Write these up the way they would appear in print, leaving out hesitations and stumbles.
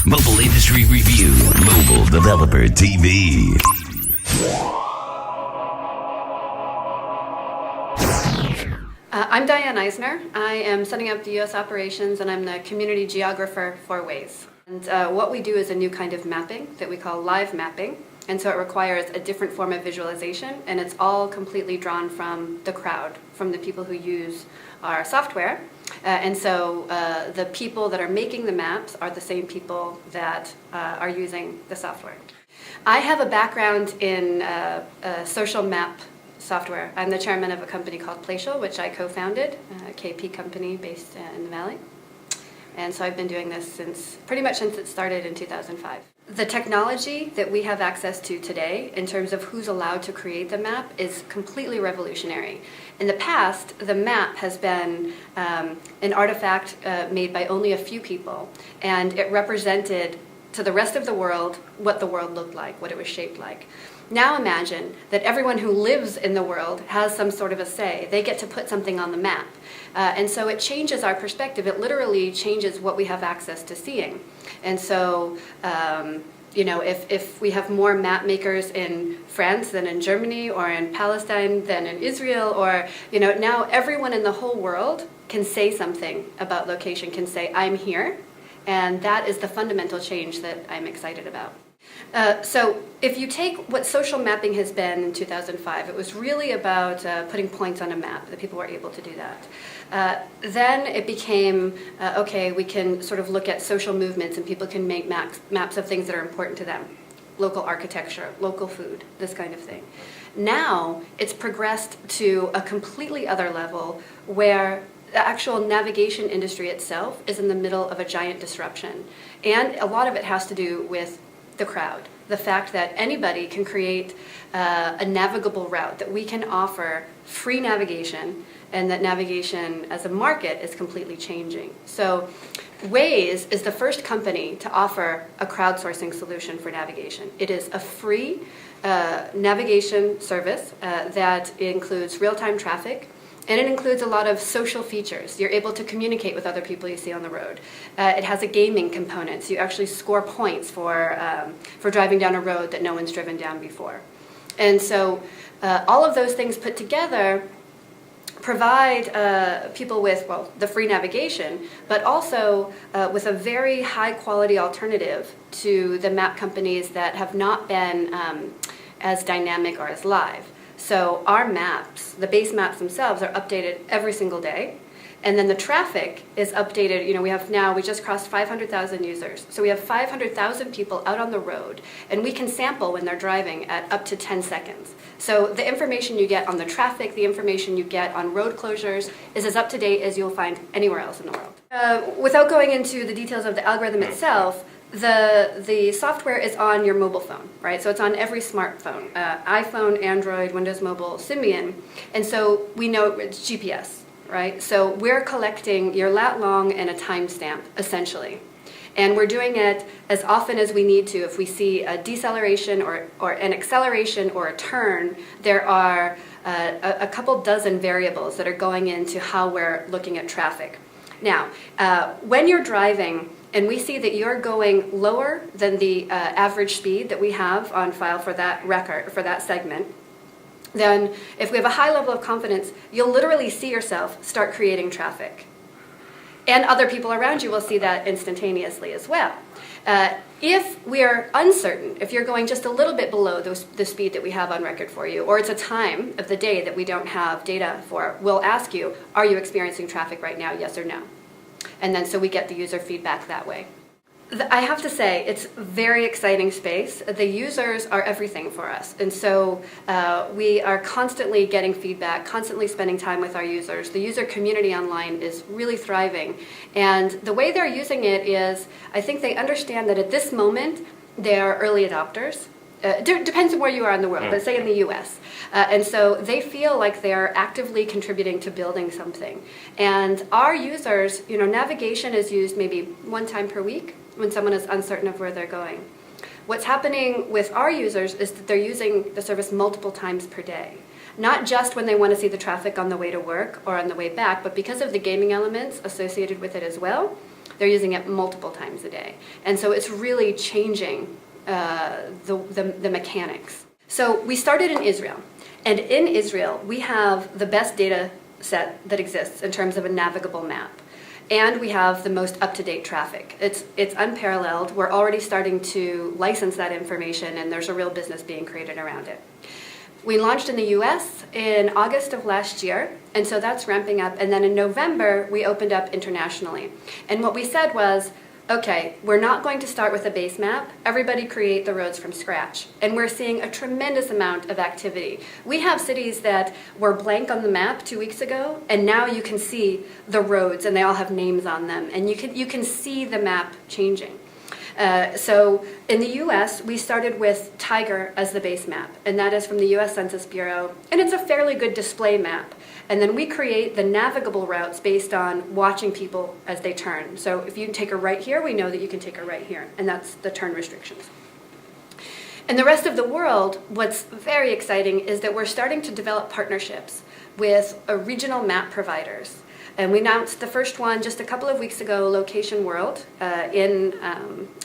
Mobile Industry Review, Mobile Developer TV. I'm Ann Eisnor. I am setting up the U.S. operations, and I'm the community geographer for Waze. And what we do is a new kind of mapping that we call live mapping. And so it requires a different form of visualization, and it's all completely drawn from the crowd, from the people who use our software. And so the people that are making the maps are the same people that are using the software. I have a background in social map software. I'm the chairman of a company called Placial, which I co-founded, a KP company based in the Valley. And so I've been doing this pretty much since it started in 2005. The technology that we have access to today in terms of who's allowed to create the map is completely revolutionary. In the past, the map has been an artifact made by only a few people, and it represented to the rest of the world what the world looked like, what it was shaped like. Now imagine that everyone who lives in the world has some sort of a say. They get to put something on the map. And so it changes our perspective. It literally changes what we have access to seeing. And so, if we have more map makers in France than in Germany, or in Palestine than in Israel, or, now everyone in the whole world can say something about location, can say, I'm here. And that is the fundamental change that I'm excited about. So if you take what social mapping has been in 2005, it was really about putting points on a map, that people were able to do that. Then it became, we can sort of look at social movements, and people can make maps of things that are important to them. Local architecture, local food, this kind of thing. Now it's progressed to a completely other level where the actual navigation industry itself is in the middle of a giant disruption. And a lot of it has to do with the crowd, the fact that anybody can create a navigable route, that we can offer free navigation, and that navigation as a market is completely changing. So Waze is the first company to offer a crowdsourcing solution for navigation. It is a free navigation service that includes real-time traffic, and it includes a lot of social features. You're able to communicate with other people you see on the road. It has a gaming component, so you actually score points for driving down a road that no one's driven down before. And so all of those things put together provide people with, the free navigation, but also with a very high-quality alternative to the map companies that have not been as dynamic or as live. So our maps, the base maps themselves, are updated every single day. And then the traffic is updated. We just crossed 500,000 users. So we have 500,000 people out on the road, and we can sample when they're driving at up to 10 seconds. So the information you get on the traffic, the information you get on road closures is as up to date as you'll find anywhere else in the world. Without going into the details of the algorithm itself, the software is on your mobile phone, right? So it's on every smartphone, iPhone, Android, Windows Mobile, Symbian. And so we know it's GPS, right? So we're collecting your lat long and a timestamp, essentially. And we're doing it as often as we need to. If we see a deceleration or an acceleration or a turn, there are a couple dozen variables that are going into how we're looking at traffic. Now, when you're driving, and we see that you're going lower than the average speed that we have on file for that record, for that segment, then if we have a high level of confidence, you'll literally see yourself start creating traffic. And other people around you will see that instantaneously as well. If we are uncertain, if you're going just a little bit below the speed that we have on record for you, or it's a time of the day that we don't have data for, we'll ask you, are you experiencing traffic right now, yes or no? And then so we get the user feedback that way. I have to say, it's a very exciting space. The users are everything for us. And so we are constantly getting feedback, constantly spending time with our users. The user community online is really thriving. And the way they're using it is, I think they understand that at this moment, they are early adopters. Depends on where you are in the world, but say in the US. And so they feel like they're actively contributing to building something. And our users, navigation is used maybe one time per week when someone is uncertain of where they're going. What's happening with our users is that they're using the service multiple times per day. Not just when they want to see the traffic on the way to work or on the way back, but because of the gaming elements associated with it as well, they're using it multiple times a day. And so it's really changing the mechanics. So we started in Israel. And in Israel, we have the best data set that exists in terms of a navigable map. And we have the most up-to-date traffic. It's unparalleled. We're already starting to license that information, and there's a real business being created around it. We launched in the US in August of last year, and so that's ramping up. And then in November, we opened up internationally. And what we said was, okay, we're not going to start with a base map. Everybody create the roads from scratch. And we're seeing a tremendous amount of activity. We have cities that were blank on the map 2 weeks ago, and now you can see the roads, and they all have names on them. And you can see the map changing. So in the US, we started with Tiger as the base map, and that is from the US Census Bureau, and it's a fairly good display map. And then we create the navigable routes based on watching people as they turn. So if you take a right here, we know that you can take a right here, and that's the turn restrictions. In the rest of the world, what's very exciting is that we're starting to develop partnerships with regional map providers. And we announced the first one just a couple of weeks ago, Location World, and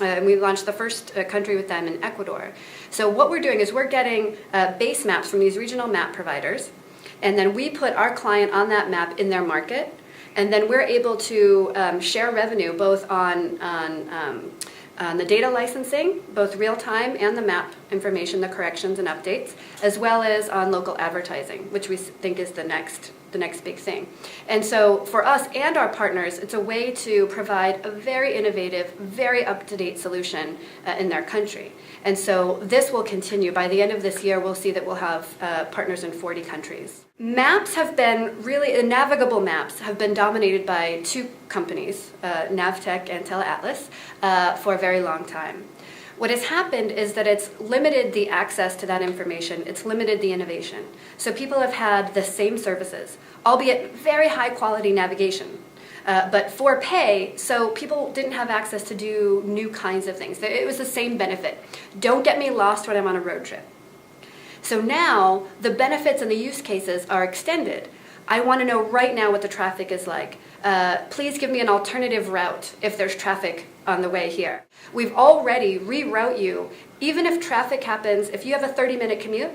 we launched the first country with them in Ecuador. So what we're doing is we're getting base maps from these regional map providers, and then we put our client on that map in their market, and then we're able to share revenue both on the data licensing, both real time and the map information, the corrections and updates, as well as on local advertising, which we think is the next big thing. And so for us and our partners, it's a way to provide a very innovative, very up-to-date solution in their country. And so this will continue. By the end of this year, we'll see that we'll have partners in 40 countries. Maps have been really, navigable maps have been dominated by two companies, Navtech and TeleAtlas, for a very long time. What has happened is that it's limited the access to that information, it's limited the innovation. So people have had the same services, albeit very high quality navigation, but for pay, so people didn't have access to do new kinds of things. It was the same benefit. Don't get me lost when I'm on a road trip. So now the benefits and the use cases are extended. I want to know right now what the traffic is like. Please give me an alternative route if there's traffic on the way here. We've already reroute you, even if traffic happens, if you have a 30-minute commute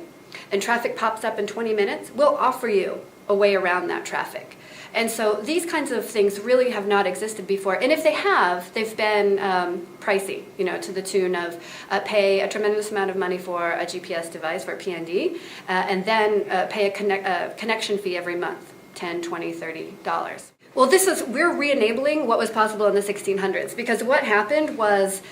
and traffic pops up in 20 minutes, we'll offer you a way around that traffic. And so these kinds of things really have not existed before. And if they have, they've been pricey, to the tune of pay a tremendous amount of money for a GPS device, for PND, and then pay a connection fee every month, $10, $20, $30. Well, we're re-enabling what was possible in the 1600s, because what happened was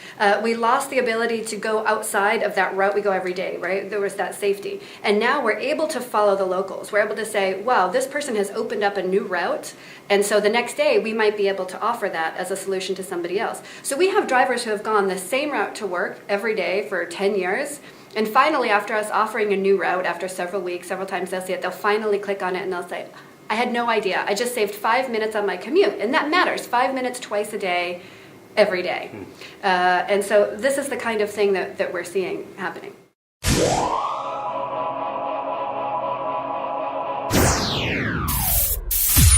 we lost the ability to go outside of that route we go every day, right? There was that safety. And now we're able to follow the locals. We're able to say, wow, this person has opened up a new route, and so the next day we might be able to offer that as a solution to somebody else. So we have drivers who have gone the same route to work every day for 10 years, and finally, after us offering a new route, after several weeks, several times they'll see it, they'll finally click on it and they'll say, I had no idea. I just saved 5 minutes on my commute. And that matters. 5 minutes twice a day, every day. And so this is the kind of thing that we're seeing happening.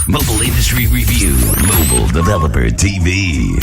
Mobile Industry Review, Mobile Developer TV.